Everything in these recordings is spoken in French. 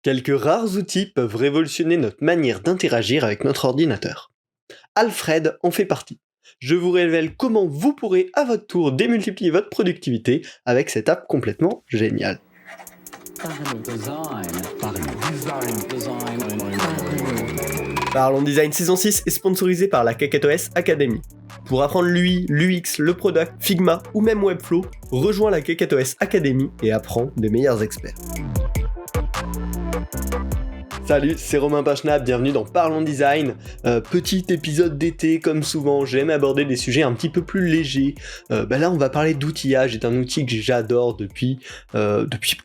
Quelques rares outils peuvent révolutionner notre manière d'interagir avec notre ordinateur. Alfred en fait partie. Je vous révèle comment vous pourrez à votre tour démultiplier votre productivité avec cette app complètement géniale. Parlons Design saison 6 est sponsorisé par la KakaoTOS Academy. Pour apprendre l'UI, l'UX, le product, Figma ou même Webflow, rejoins la KakaoTOS Academy et apprends des meilleurs experts. Salut, c'est Romain Pachnap, bienvenue dans Parlons Design. Petit épisode d'été, comme souvent, j'aime aborder des sujets un petit peu plus légers. Là, on va parler d'outillage, c'est un outil que j'adore depuis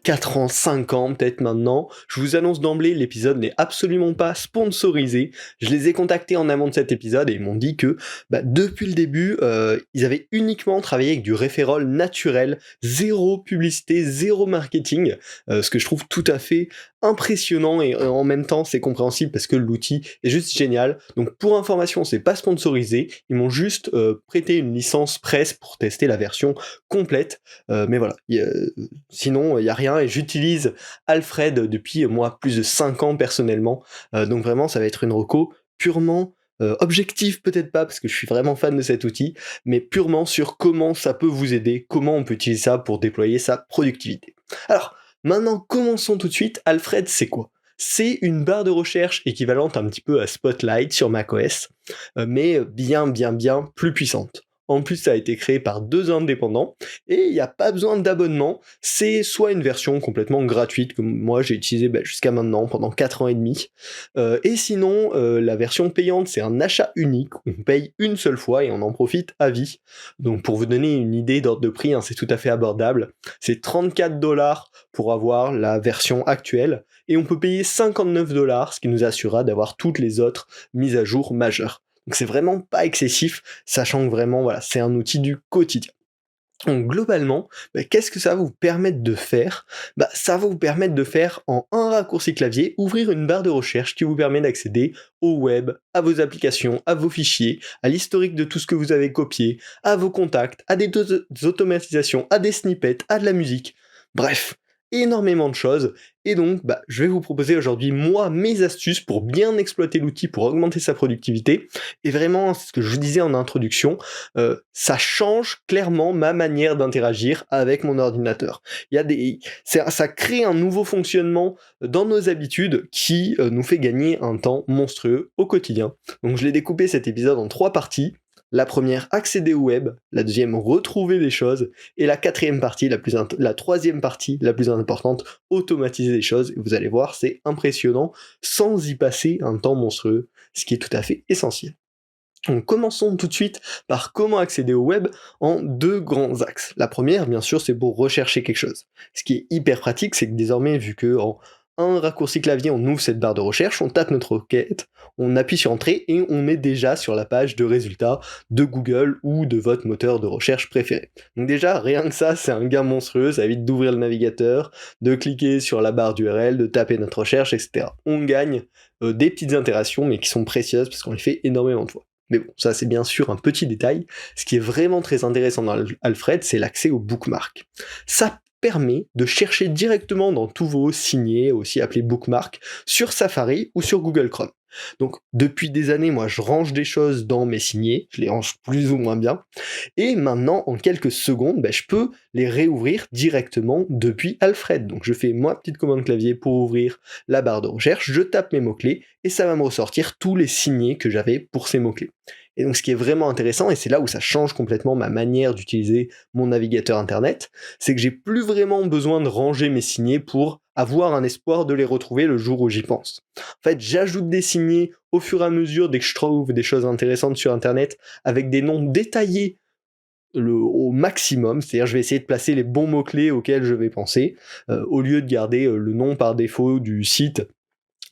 4 ans, 5 ans peut-être maintenant. Je vous annonce d'emblée, l'épisode n'est absolument pas sponsorisé. Je les ai contactés en amont de cet épisode et ils m'ont dit que depuis le début, ils avaient uniquement travaillé avec du référol naturel, zéro publicité, zéro marketing, ce que je trouve tout à fait impressionnant et en même temps c'est compréhensible parce que l'outil est juste génial. Donc pour information, c'est pas sponsorisé, ils m'ont juste prêté une licence presse pour tester la version complète, mais voilà, sinon il y a rien et j'utilise Alfred depuis moi plus de 5 ans personnellement, donc vraiment ça va être une reco purement objectif peut-être pas parce que je suis vraiment fan de cet outil, mais purement sur comment ça peut vous aider, comment on peut utiliser ça pour déployer sa productivité. Alors maintenant, commençons tout de suite. Alfred, c'est quoi ? C'est une barre de recherche équivalente un petit peu à Spotlight sur macOS, mais bien plus puissante. En plus, ça a été créé par 2 indépendants, et il n'y a pas besoin d'abonnement, c'est soit une version complètement gratuite, comme moi j'ai utilisé jusqu'à maintenant, pendant 4 ans et demi, et sinon, la version payante, c'est un achat unique, on paye une seule fois et on en profite à vie. Donc pour vous donner une idée d'ordre de prix, c'est tout à fait abordable, c'est 34$ pour avoir la version actuelle, et on peut payer 59$, ce qui nous assurera d'avoir toutes les autres mises à jour majeures. Donc c'est vraiment pas excessif, sachant que vraiment, c'est un outil du quotidien. Donc globalement, qu'est-ce que ça va vous permettre de faire ? Ça va vous permettre de faire en un raccourci clavier, ouvrir une barre de recherche qui vous permet d'accéder au web, à vos applications, à vos fichiers, à l'historique de tout ce que vous avez copié, à vos contacts, à des automatisations, à des snippets, à de la musique. Bref, énormément de choses, et donc je vais vous proposer aujourd'hui mes astuces pour bien exploiter l'outil, pour augmenter sa productivité, et vraiment, c'est ce que je vous disais en introduction, ça change clairement ma manière d'interagir avec mon ordinateur. Ça crée un nouveau fonctionnement dans nos habitudes qui nous fait gagner un temps monstrueux au quotidien. Donc je l'ai découpé cet épisode en 3 parties. La première, accéder au web, la deuxième, retrouver des choses, et la troisième partie, la plus importante, automatiser des choses. Et vous allez voir, c'est impressionnant, sans y passer un temps monstrueux, ce qui est tout à fait essentiel. Donc commençons tout de suite par comment accéder au web en 2 grands axes. La première, bien sûr, c'est pour rechercher quelque chose. Ce qui est hyper pratique, c'est que désormais, vu que en un raccourci clavier, on ouvre cette barre de recherche, on tape notre requête, on appuie sur Entrée et on est déjà sur la page de résultats de Google ou de votre moteur de recherche préféré. Donc déjà, rien que ça, c'est un gain monstrueux, ça évite d'ouvrir le navigateur, de cliquer sur la barre d'URL, de taper notre recherche, etc. On gagne des petites itérations, mais qui sont précieuses parce qu'on les fait énormément de fois. Mais bon, ça c'est bien sûr un petit détail. Ce qui est vraiment très intéressant dans Alfred, c'est l'accès aux bookmarks. Ça permet de chercher directement dans tous vos signés, aussi appelés bookmarks, sur Safari ou sur Google Chrome. Donc depuis des années, moi je range des choses dans mes signés, je les range plus ou moins bien, et maintenant en quelques secondes, je peux les réouvrir directement depuis Alfred. Donc je fais ma petite commande clavier pour ouvrir la barre de recherche, je tape mes mots-clés, et ça va me ressortir tous les signés que j'avais pour ces mots-clés. Et donc ce qui est vraiment intéressant, et c'est là où ça change complètement ma manière d'utiliser mon navigateur internet, c'est que j'ai plus vraiment besoin de ranger mes signés pour avoir un espoir de les retrouver le jour où j'y pense. En fait, j'ajoute des signés au fur et à mesure dès que je trouve des choses intéressantes sur internet, avec des noms détaillés au maximum, c'est-à-dire je vais essayer de placer les bons mots-clés auxquels je vais penser, au lieu de garder le nom par défaut du site.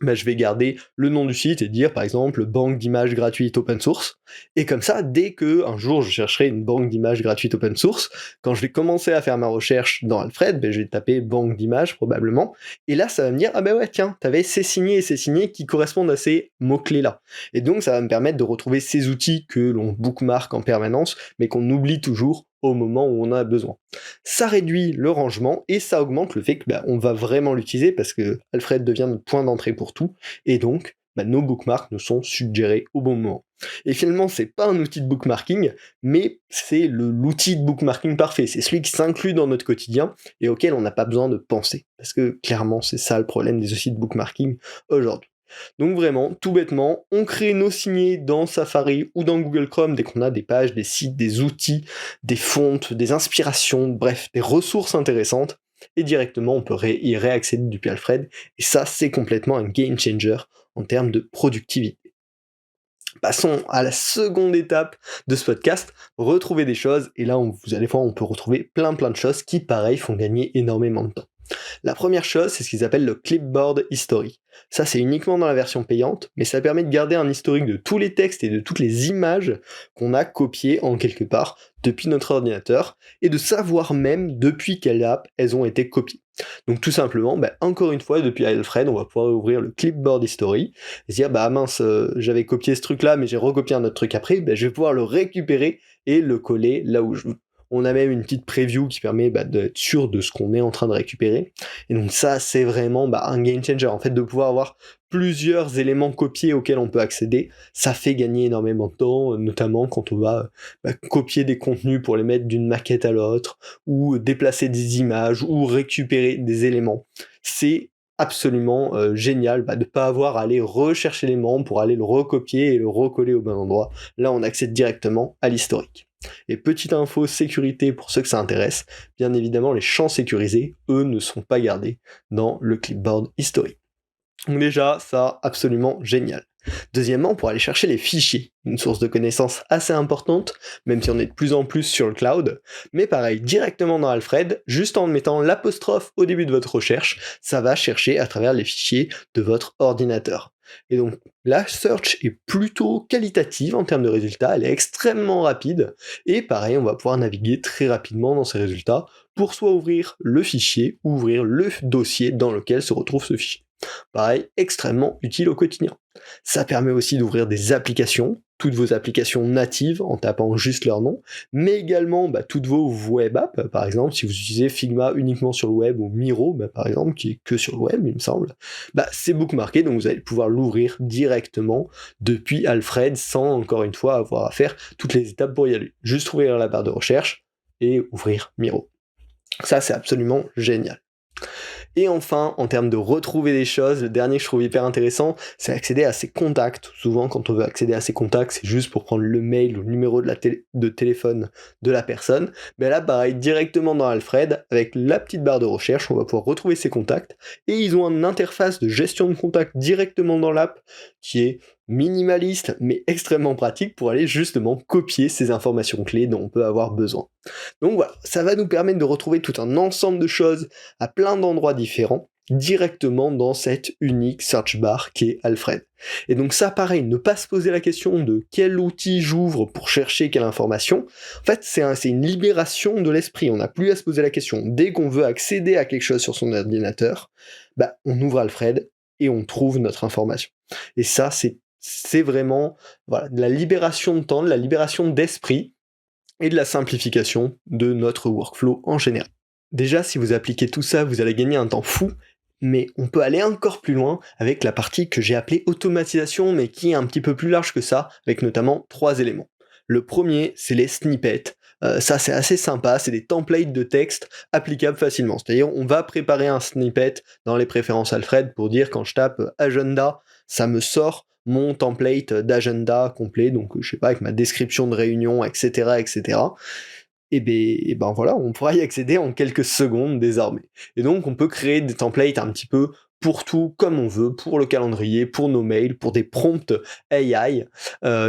Je vais garder le nom du site et dire par exemple banque d'images gratuite open source, et comme ça, dès que un jour je chercherai une banque d'images gratuite open source, quand je vais commencer à faire ma recherche dans Alfred, je vais taper banque d'images probablement, et là ça va me dire tiens, t'avais ces signés et ces signés qui correspondent à ces mots-clés là, et donc ça va me permettre de retrouver ces outils que l'on bookmark en permanence, mais qu'on oublie toujours au moment où on en a besoin. Ça réduit le rangement et ça augmente le fait que on va vraiment l'utiliser parce que Alfred devient notre point d'entrée pour tout, et donc nos bookmarks nous sont suggérés au bon moment. Et finalement, c'est pas un outil de bookmarking, mais c'est l'outil de bookmarking parfait. C'est celui qui s'inclut dans notre quotidien et auquel on n'a pas besoin de penser. Parce que clairement, c'est ça le problème des outils de bookmarking aujourd'hui. Donc vraiment, tout bêtement, on crée nos signets dans Safari ou dans Google Chrome dès qu'on a des pages, des sites, des outils, des fontes, des inspirations, bref, des ressources intéressantes, et directement on peut y réaccéder depuis Alfred, et ça c'est complètement un game changer en termes de productivité. Passons à la seconde étape de ce podcast, retrouver des choses, et là vous allez voir on peut retrouver plein de choses qui pareil font gagner énormément de temps. La première chose, c'est ce qu'ils appellent le Clipboard History. Ça, c'est uniquement dans la version payante, mais ça permet de garder un historique de tous les textes et de toutes les images qu'on a copiées en quelque part depuis notre ordinateur, et de savoir même depuis quelle app elles ont été copiées. Donc tout simplement, encore une fois, depuis Alfred, on va pouvoir ouvrir le Clipboard History, et se dire, mince, j'avais copié ce truc-là, mais j'ai recopié un autre truc après, je vais pouvoir le récupérer et le coller là où je veux. On a même une petite preview qui permet d'être sûr de ce qu'on est en train de récupérer. Et donc ça, c'est vraiment un game changer. En fait, de pouvoir avoir plusieurs éléments copiés auxquels on peut accéder, ça fait gagner énormément de temps, notamment quand on va copier des contenus pour les mettre d'une maquette à l'autre, ou déplacer des images, ou récupérer des éléments. C'est absolument génial de ne pas avoir à aller rechercher l'élément pour aller le recopier et le recoller au bon endroit. Là, on accède directement à l'historique. Et petite info sécurité pour ceux que ça intéresse, bien évidemment les champs sécurisés, eux, ne sont pas gardés dans le clipboard historique. Donc déjà, ça, absolument génial. Deuxièmement, pour aller chercher les fichiers, une source de connaissances assez importante, même si on est de plus en plus sur le cloud, mais pareil, directement dans Alfred, juste en mettant l'apostrophe au début de votre recherche, ça va chercher à travers les fichiers de votre ordinateur. Et donc, la search est plutôt qualitative en termes de résultats, elle est extrêmement rapide, et pareil, on va pouvoir naviguer très rapidement dans ces résultats pour soit ouvrir le fichier, ou ouvrir le dossier dans lequel se retrouve ce fichier. Pareil, extrêmement utile au quotidien. Ça permet aussi d'ouvrir des applications, toutes vos applications natives en tapant juste leur nom, mais également toutes vos web apps, par exemple, si vous utilisez Figma uniquement sur le web, ou Miro, par exemple, qui est que sur le web, il me semble, c'est bookmarké, donc vous allez pouvoir l'ouvrir directement depuis Alfred, sans encore une fois avoir à faire toutes les étapes pour y aller. Juste ouvrir la barre de recherche et ouvrir Miro. Ça, c'est absolument génial. Et enfin, en termes de retrouver des choses, le dernier que je trouve hyper intéressant, c'est accéder à ses contacts. Souvent, quand on veut accéder à ses contacts, c'est juste pour prendre le mail ou le numéro de téléphone de la personne. Là, pareil, directement dans Alfred, avec la petite barre de recherche, on va pouvoir retrouver ses contacts. Et ils ont une interface de gestion de contacts directement dans l'app, qui est minimaliste, mais extrêmement pratique pour aller justement copier ces informations clés dont on peut avoir besoin. Donc voilà, ça va nous permettre de retrouver tout un ensemble de choses à plein d'endroits différents, directement dans cette unique search bar qui est Alfred. Et donc ça, pareil, ne pas se poser la question de quel outil j'ouvre pour chercher quelle information, en fait c'est une libération de l'esprit, on n'a plus à se poser la question. Dès qu'on veut accéder à quelque chose sur son ordinateur, on ouvre Alfred et on trouve notre information. Et ça, c'est vraiment de la libération de temps, de la libération d'esprit, et de la simplification de notre workflow en général. Déjà, si vous appliquez tout ça, vous allez gagner un temps fou, mais on peut aller encore plus loin avec la partie que j'ai appelée automatisation, mais qui est un petit peu plus large que ça, avec notamment 3 éléments. Le premier, c'est les snippets. Ça, c'est assez sympa, c'est des templates de texte applicables facilement. C'est-à-dire, on va préparer un snippet dans les préférences Alfred pour dire quand je tape agenda, ça me sort mon template d'agenda complet, donc je sais pas, avec ma description de réunion, etc., etc. Et voilà, on pourra y accéder en quelques secondes désormais. Et donc on peut créer des templates un petit peu pour tout, comme on veut, pour le calendrier, pour nos mails, pour des prompts AI,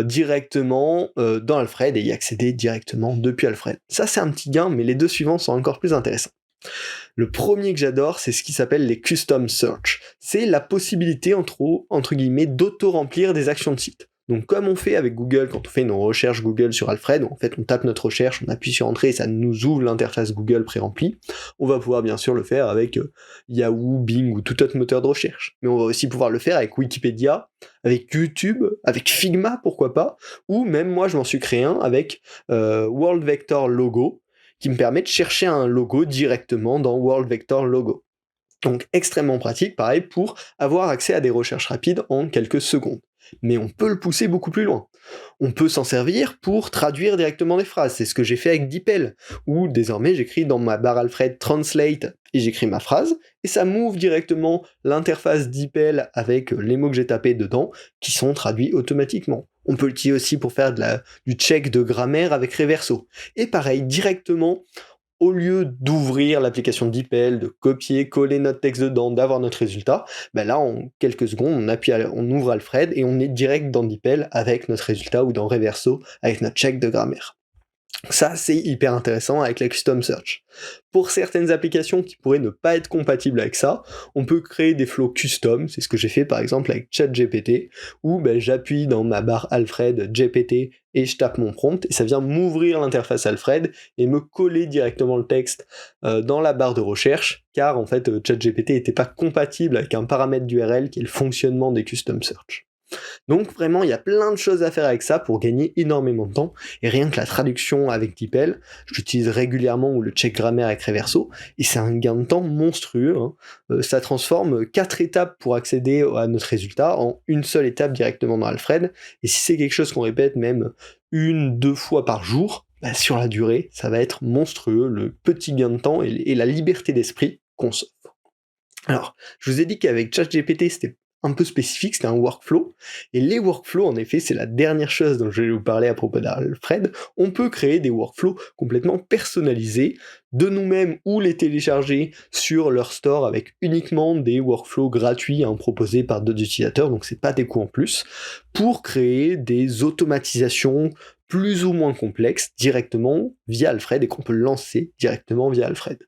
directement dans Alfred, et y accéder directement depuis Alfred. Ça c'est un petit gain, mais les deux suivants sont encore plus intéressants. Le premier que j'adore, c'est ce qui s'appelle les custom search. C'est la possibilité, entre guillemets, d'auto-remplir des actions de site. Donc comme on fait avec Google, quand on fait nos recherches Google sur Alfred, en fait on tape notre recherche, on appuie sur Entrée et ça nous ouvre l'interface Google pré-remplie, on va pouvoir bien sûr le faire avec Yahoo, Bing ou tout autre moteur de recherche. Mais on va aussi pouvoir le faire avec Wikipédia, avec YouTube, avec Figma pourquoi pas, ou même moi je m'en suis créé un avec World Vector Logo, qui me permet de chercher un logo directement dans World Vector Logo. Donc extrêmement pratique, pareil, pour avoir accès à des recherches rapides en quelques secondes. Mais on peut le pousser beaucoup plus loin. On peut s'en servir pour traduire directement des phrases. C'est ce que j'ai fait avec DeepL, où désormais j'écris dans ma barre Alfred Translate et j'écris ma phrase, et ça m'ouvre directement l'interface DeepL avec les mots que j'ai tapés dedans, qui sont traduits automatiquement. On peut l'utiliser aussi pour faire du check de grammaire avec Reverso. Et pareil, directement, au lieu d'ouvrir l'application DeepL, de copier, coller notre texte dedans, d'avoir notre résultat, là en quelques secondes on ouvre Alfred et on est direct dans DeepL avec notre résultat ou dans Reverso avec notre check de grammaire. Ça, c'est hyper intéressant avec la Custom Search. Pour certaines applications qui pourraient ne pas être compatibles avec ça, on peut créer des flows custom, c'est ce que j'ai fait par exemple avec ChatGPT, où j'appuie dans ma barre Alfred GPT et je tape mon prompt, et ça vient m'ouvrir l'interface Alfred et me coller directement le texte dans la barre de recherche, car en fait ChatGPT n'était pas compatible avec un paramètre d'URL qui est le fonctionnement des Custom Search. Donc vraiment, il y a plein de choses à faire avec ça pour gagner énormément de temps, et rien que la traduction avec DeepL, je l'utilise régulièrement, ou le check grammaire avec Reverso, et c'est un gain de temps monstrueux, ça transforme 4 étapes pour accéder à notre résultat en une seule étape directement dans Alfred, et si c'est quelque chose qu'on répète même 1-2 fois par jour, sur la durée, ça va être monstrueux, le petit gain de temps et la liberté d'esprit qu'on s'offre. Alors, je vous ai dit qu'avec ChatGPT, c'était un peu spécifique, c'était un workflow, et les workflows, en effet, c'est la dernière chose dont je vais vous parler à propos d'Alfred. On peut créer des workflows complètement personnalisés de nous-mêmes ou les télécharger sur leur store avec uniquement des workflows gratuits proposés par d'autres utilisateurs, donc c'est pas des coûts en plus, pour créer des automatisations plus ou moins complexes directement via Alfred et qu'on peut lancer directement via Alfred.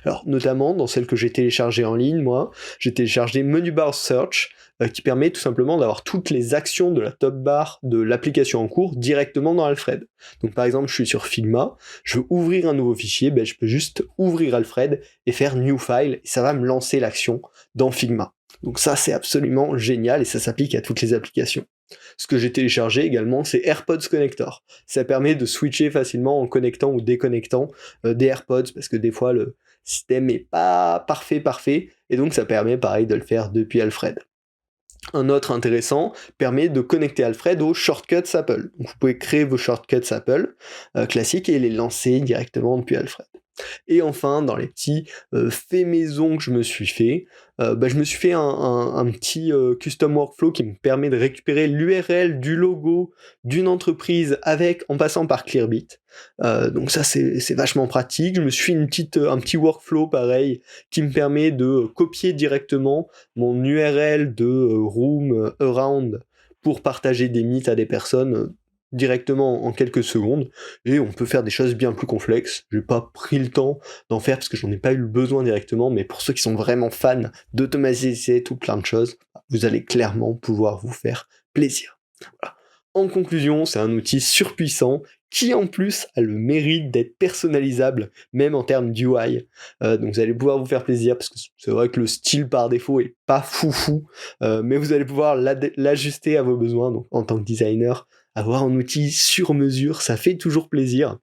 Alors notamment dans celle que j'ai téléchargée en ligne, moi, j'ai téléchargé Menu Bar Search, qui permet tout simplement d'avoir toutes les actions de la top bar de l'application en cours directement dans Alfred. Donc par exemple, je suis sur Figma, je veux ouvrir un nouveau fichier, je peux juste ouvrir Alfred et faire New File, et ça va me lancer l'action dans Figma. Donc ça, c'est absolument génial, et ça s'applique à toutes les applications. Ce que j'ai téléchargé également, c'est AirPods Connector. Ça permet de switcher facilement en connectant ou déconnectant des AirPods, parce que des fois le système n'est pas parfait, et donc ça permet pareil de le faire depuis Alfred. Un autre intéressant permet de connecter Alfred aux shortcuts Apple. Donc vous pouvez créer vos shortcuts Apple classiques et les lancer directement depuis Alfred. Et enfin, dans les petits faits maison que je me suis fait, je me suis fait un petit custom workflow qui me permet de récupérer l'URL du logo d'une entreprise en passant par Clearbit. Donc ça c'est vachement pratique. Je me suis fait un petit workflow pareil qui me permet de copier directement mon URL de room around pour partager des meets à des personnes directement en quelques secondes, et on peut faire des choses bien plus complexes. J'ai pas pris le temps d'en faire parce que j'en ai pas eu le besoin directement, mais pour ceux qui sont vraiment fans d'automatiser tout plein de choses, vous allez clairement pouvoir vous faire plaisir. Voilà. En conclusion, c'est un outil surpuissant qui en plus a le mérite d'être personnalisable, même en termes d'UI. Donc vous allez pouvoir vous faire plaisir, parce que c'est vrai que le style par défaut est pas foufou, mais vous allez pouvoir l'ajuster à vos besoins. Donc en tant que designer, avoir un outil sur mesure, ça fait toujours plaisir.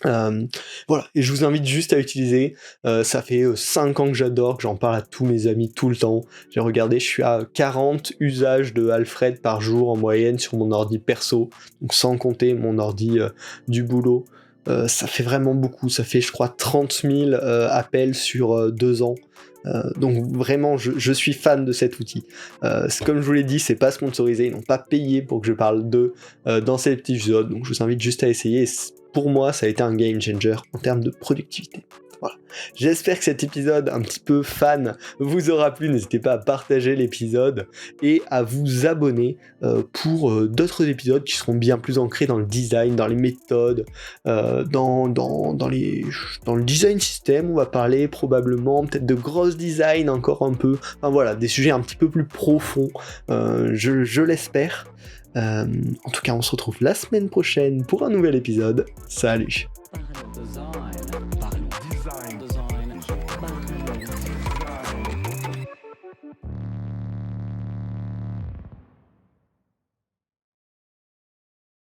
Voilà, et je vous invite juste à utiliser, ça fait 5 ans que j'adore, que j'en parle à tous mes amis tout le temps. J'ai regardé, je suis à 40 usages de Alfred par jour en moyenne sur mon ordi perso, donc sans compter mon ordi du boulot. Ça fait vraiment beaucoup, ça fait je crois 30 000 appels sur 2 ans. Donc vraiment je suis fan de cet outil. Comme je vous l'ai dit, c'est pas sponsorisé, ils n'ont pas payé pour que je parle d'eux dans cet épisode, donc je vous invite juste à essayer. Pour moi, ça a été un game changer en termes de productivité. Voilà. J'espère que cet épisode un petit peu fan vous aura plu. N'hésitez pas à partager l'épisode et à vous abonner pour d'autres épisodes qui seront bien plus ancrés dans le design, dans les méthodes, dans le design system. On va parler probablement peut-être de gross design encore un peu. Enfin voilà, des sujets un petit peu plus profonds, je l'espère. En tout cas, on se retrouve la semaine prochaine pour un nouvel épisode. Salut!